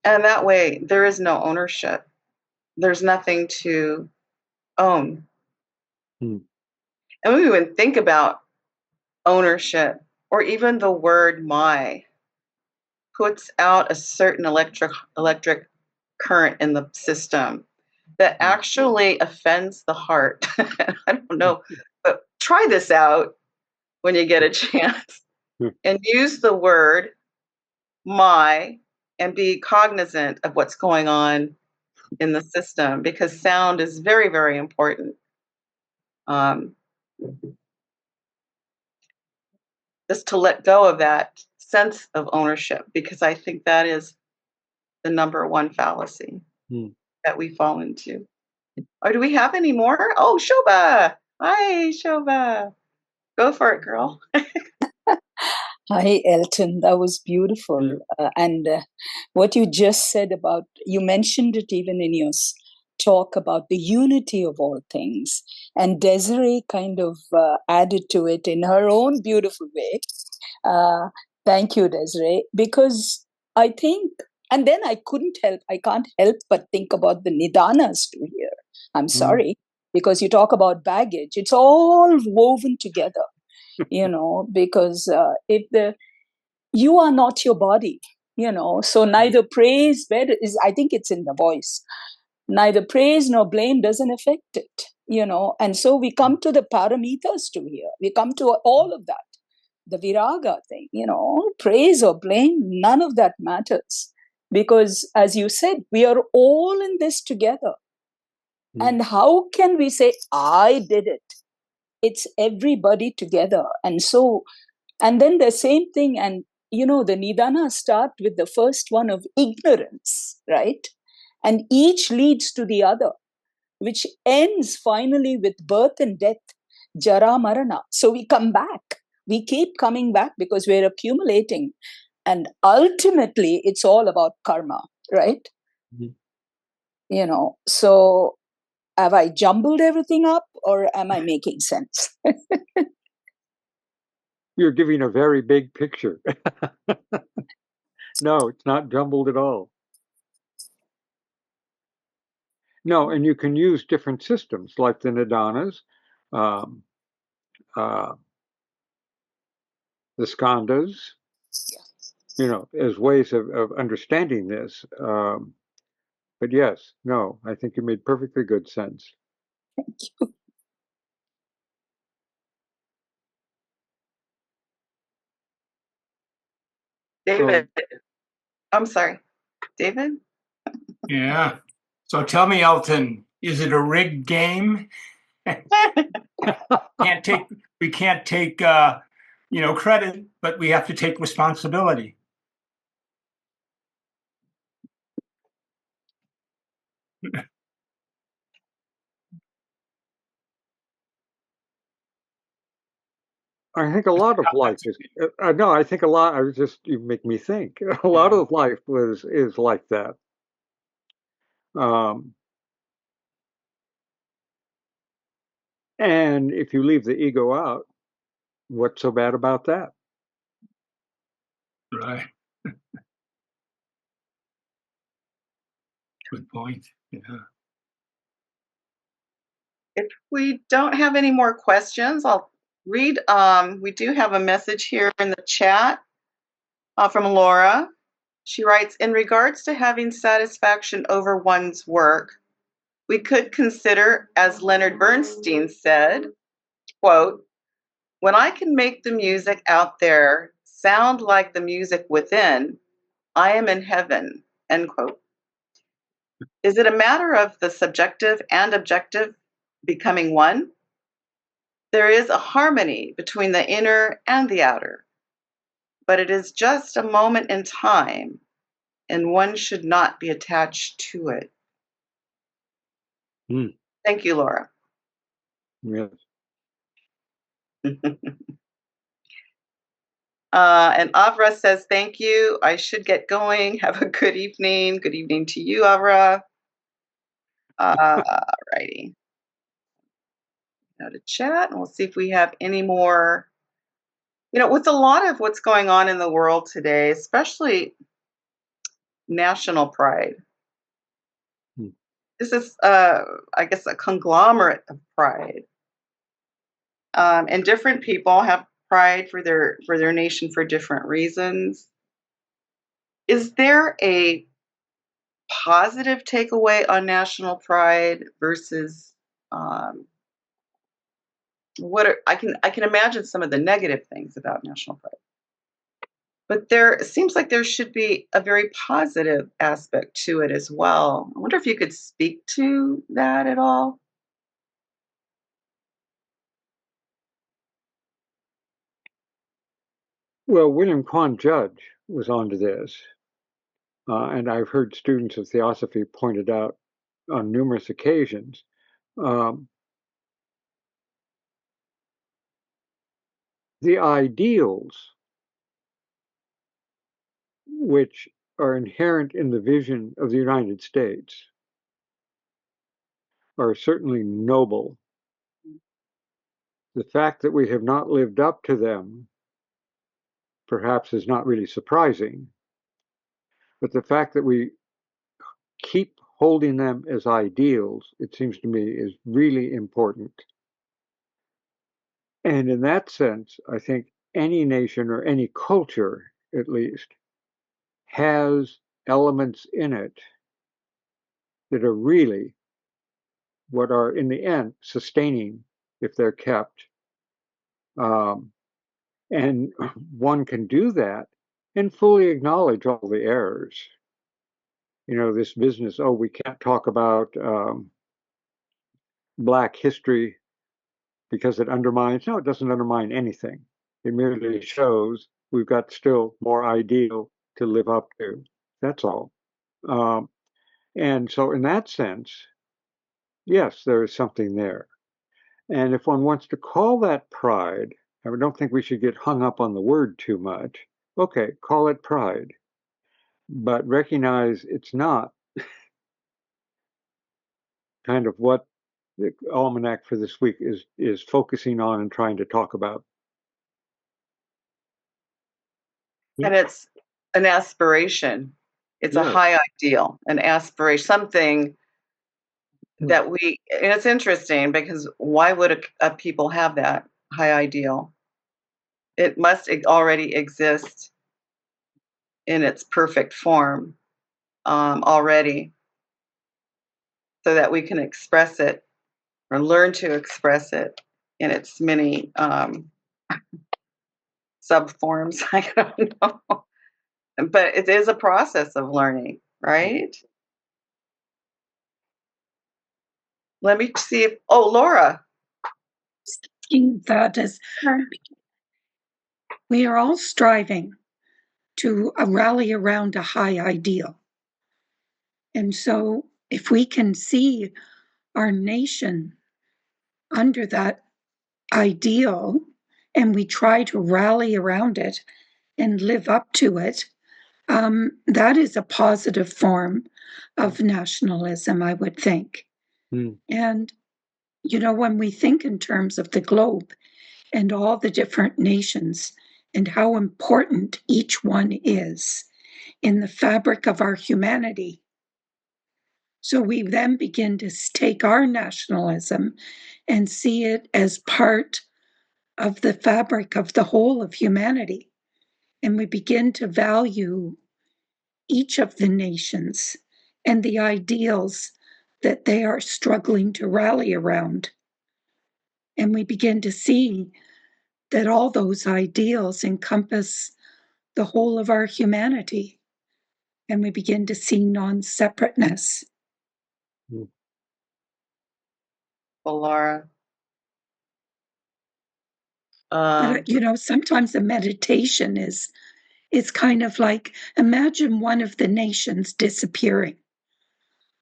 And that way, there is no ownership. There's nothing to own. Hmm. And when we even think about ownership, or even the word my, puts out a certain electric current in the system that actually offends the heart. I don't know, but try this out when you get a chance and use the word my and be cognizant of what's going on in the system, because sound is very, very important. Just to let go of that sense of ownership, because I think that is the number one fallacy that we fall into. Or do we have any more? Oh, Shobha. Hi, Shobha. Go for it, girl. Hi, Elton. That was beautiful. And what you just said about, you mentioned it even in your talk about the unity of all things. And Desiree kind of added to it in her own beautiful way. Thank you, Desiree, because I think, and then I can't help but think about the Nidanas too here. I'm sorry, because you talk about baggage. It's all woven together. Because if you are not your body, so neither praise, I think it's in the voice, neither praise nor blame doesn't affect it, and so we come to the paramitas to here. We come to all of that, the viraga thing, praise or blame, none of that matters, because as you said, we are all in this together. And how can we say, I did it? It's everybody together. And then the same thing, and the Nidanas start with the first one of ignorance, right? And each leads to the other, which ends finally with birth and death, jara marana. So we come back. We keep coming back because we're accumulating. And ultimately, it's all about karma, right? So have I jumbled everything up, or am I making sense? You're giving a very big picture. No, it's not jumbled at all. No, and you can use different systems like the Nidanas, the skandhas, as ways of understanding this. But yes, no, I think you made perfectly good sense. Thank you. David. I'm sorry. David? Yeah. So tell me, Elton, is it a rigged game? We can't take credit, but we have to take responsibility. I think a lot of life is no. I think a lot. You make me think. A lot of life is like that. And if you leave the ego out, what's so bad about that? Right. Good point. Yeah. If we don't have any more questions, I'll read. We do have a message here in the chat from Laura. She writes, in regards to having satisfaction over one's work, we could consider, as Leonard Bernstein said, quote, when I can make the music out there sound like the music within, I am in heaven, end quote. Is it a matter of the subjective and objective becoming one? There is a harmony between the inner and the outer, but it is just a moment in time, and one should not be attached to it. Thank you, Laura. Yes. And Avra says, thank you. I should get going. Have a good evening. Good evening to you, Avra. Righty. Now to chat, and we'll see if we have any more. You know, with a lot of what's going on in the world today, especially national pride, this is, I guess, a conglomerate of pride. And different people have pride for their nation for different reasons. Is there a positive takeaway on national pride versus I can imagine some of the negative things about national pride, but it seems like there should be a very positive aspect to it as well. I wonder if you could speak to that at all. Well, William Quan Judge was onto this, and I've heard students of theosophy pointed out on numerous occasions. The ideals which are inherent in the vision of the United States are certainly noble. The fact that we have not lived up to them perhaps is not really surprising, but the fact that we keep holding them as ideals, it seems to me, is really important. And in that sense, I think any nation or any culture, at least, has elements in it that are really what are, in the end, sustaining if they're kept. And one can do that and fully acknowledge all the errors. You know, this business, oh, we can't talk about Black history because it undermines. No, it doesn't undermine anything. It merely shows we've got still more ideal to live up to. That's all. And so in that sense, yes, there is something there. And if one wants to call that pride, I don't think we should get hung up on the word too much. Okay, call it pride, but recognize it's not kind of what the almanac for this week is focusing on and trying to talk about. And it's an aspiration. It's a high ideal, an aspiration, something that and it's interesting because why would a people have that high ideal? It must already exist in its perfect form already, so that we can express it or learn to express it in its many subforms. I don't know. But it is a process of learning, right? Let me see if, Laura. That is, we are all striving to rally around a high ideal. And so if we can see our nation under that ideal and we try to rally around it and live up to it, that is a positive form of nationalism, I would think. And, you know, when we think in terms of the globe and all the different nations and how important each one is in the fabric of our humanity. So we then begin to take our nationalism and see it as part of the fabric of the whole of humanity. And we begin to value each of the nations and the ideals that they are struggling to rally around. And we begin to see that all those ideals encompass the whole of our humanity. And we begin to see non-separateness. Well, Laura. But, sometimes the meditation is kind of like, imagine one of the nations disappearing.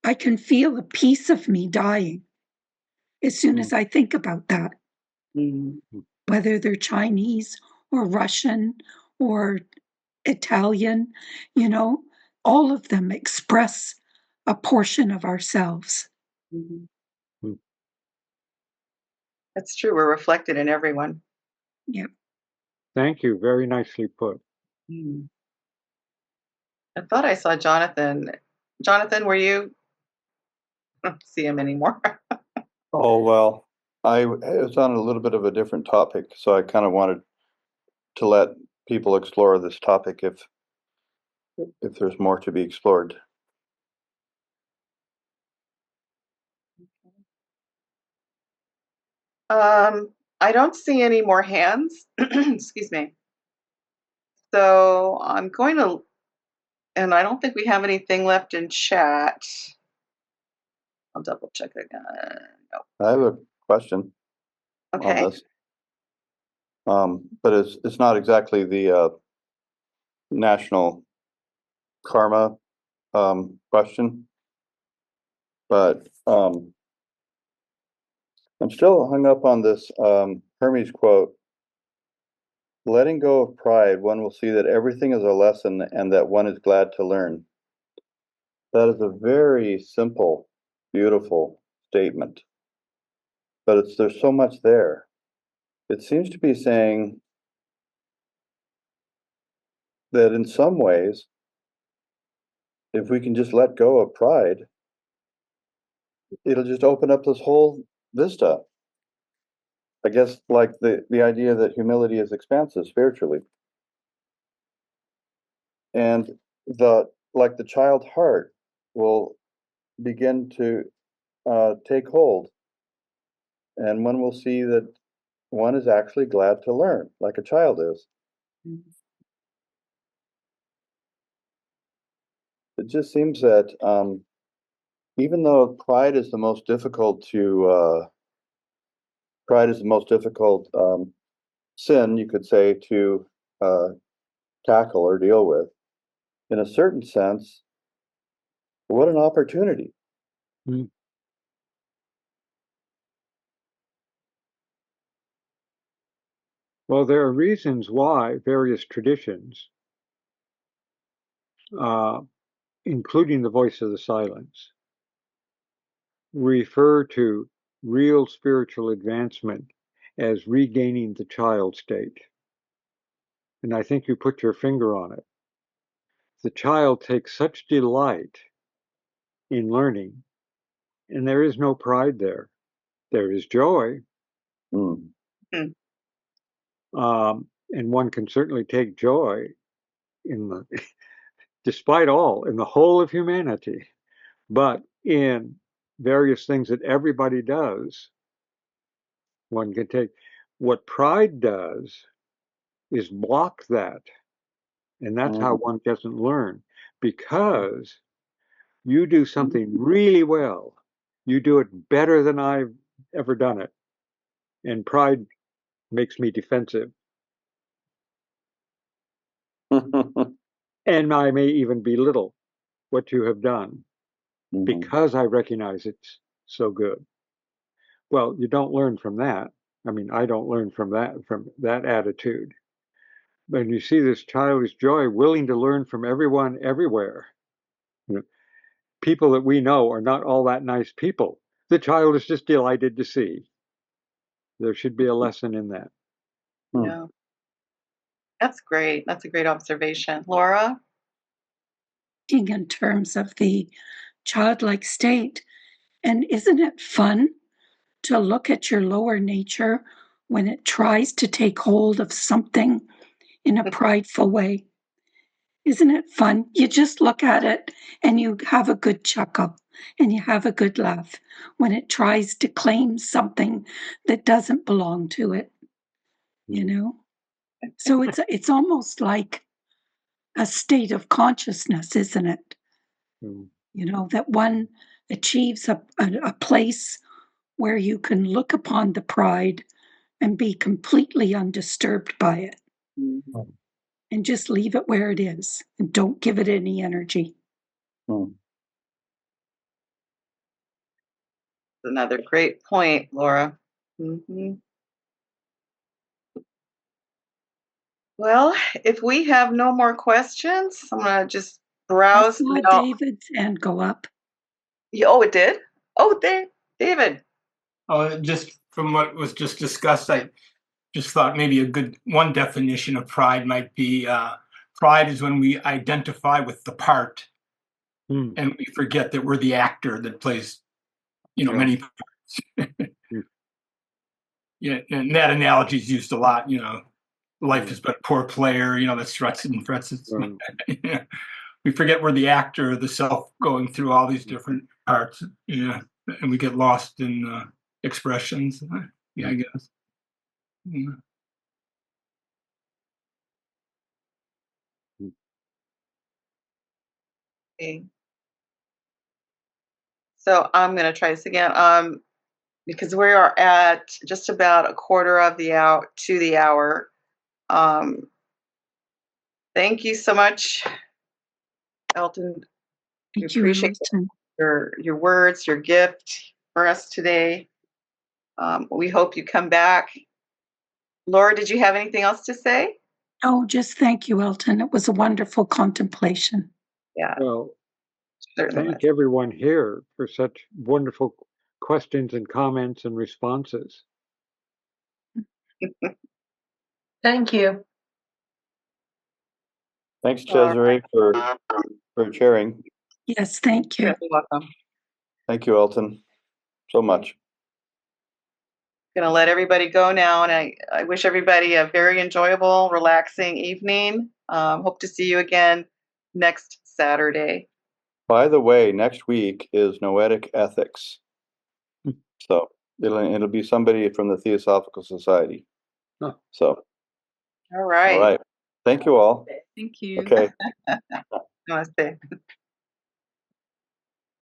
I can feel a piece of me dying as soon as I think about that. Whether they're Chinese or Russian or Italian, all of them express a portion of ourselves. That's true. We're reflected in everyone. Yep. Thank you. Very nicely put. I thought I saw Jonathan. Jonathan, were you? I don't see him anymore. Oh, well, I was on a little bit of a different topic, so I kind of wanted to let people explore this topic if there's more to be explored. I don't see any more hands. Excuse me. So I'm going to, and I don't think we have anything left in chat. I'll double check again. No. I have a question Okay. on this. But it's not exactly the national karma question, but I'm still hung up on this Hermes quote. Letting go of pride, one will see that everything is a lesson and that one is glad to learn. That is a very simple, beautiful statement, but there's so much there. It seems to be saying that in some ways, if we can just let go of pride, it'll just open up this whole vista. I guess like the idea that humility is expansive spiritually. And the child heart will begin to take hold. And one will see that one is actually glad to learn, like a child is. It just seems that even though pride is the most difficult sin, you could say, to tackle or deal with, in a certain sense, what an opportunity. Well, there are reasons why various traditions, including the voice of the silence, refer to real spiritual advancement as regaining the child state. And I think you put your finger on it. The child takes such delight in learning, and there is no pride there. There is joy. And one can certainly take joy in the, despite all, in the whole of humanity, but in various things that everybody does, one can take. What pride does is block that. And that's how one doesn't learn, because you do something really well. You do it better than I've ever done it. And pride makes me defensive. And I may even belittle what you have done because I recognize it's so good. Well, you don't learn from that. I mean, I don't learn from that attitude. But you see this childish joy, willing to learn from everyone, everywhere. People that we know are not all that nice people. The child is just delighted to see. There should be a lesson in that. Yeah. That's great. That's a great observation. Laura? In terms of the childlike state. And isn't it fun to look at your lower nature when it tries to take hold of something in a prideful way? Isn't it fun? You just look at it and you have a good chuckle and you have a good laugh when it tries to claim something that doesn't belong to it, you know? So it's almost like a state of consciousness, isn't it? Mm. You know, that one achieves a place where you can look upon the pride and be completely undisturbed by it Mhm. and just leave it where it is and don't give it any energy. Another great point, Laura. Mhm. Well, if we have no more questions, I'm gonna just I browse saw now. David's hand go up. Oh, it did? Oh, David. Oh, just from what was just discussed, I just thought maybe a good one definition of pride might be pride is when we identify with the part Mm. and we forget that we're the actor that plays, Yeah. many parts. Yeah, and that analogy is used a lot. Life is but a poor player. That struts and frets. Mm. Yeah. We forget we're the actor, the self going through all these different parts. Yeah, and we get lost in expressions. Yeah, I guess. Yeah. Okay. So I'm gonna try this again. Because we are at just about a quarter of the hour to the hour. Um, thank you so much, Elton. We Thank you, appreciate Alton. your words, your gift for us today. We hope you come back. Laura, did you have anything else to say? Oh, just thank you, Elton. It was a wonderful contemplation. Yeah, Well, certainly thank was. everyone here for such wonderful questions and comments and responses. Thank you. Thanks, Cesare, for sharing. Yes, thank you. You're welcome. Thank you, Elton, so much. Gonna let everybody go now, and I wish everybody a very enjoyable, relaxing evening. Hope to see you again next Saturday. By the way, next week is Noetic Ethics. So it'll be somebody from the Theosophical Society. Oh. So, All right. all right. Thank you all. Thank you. Okay. Namaste.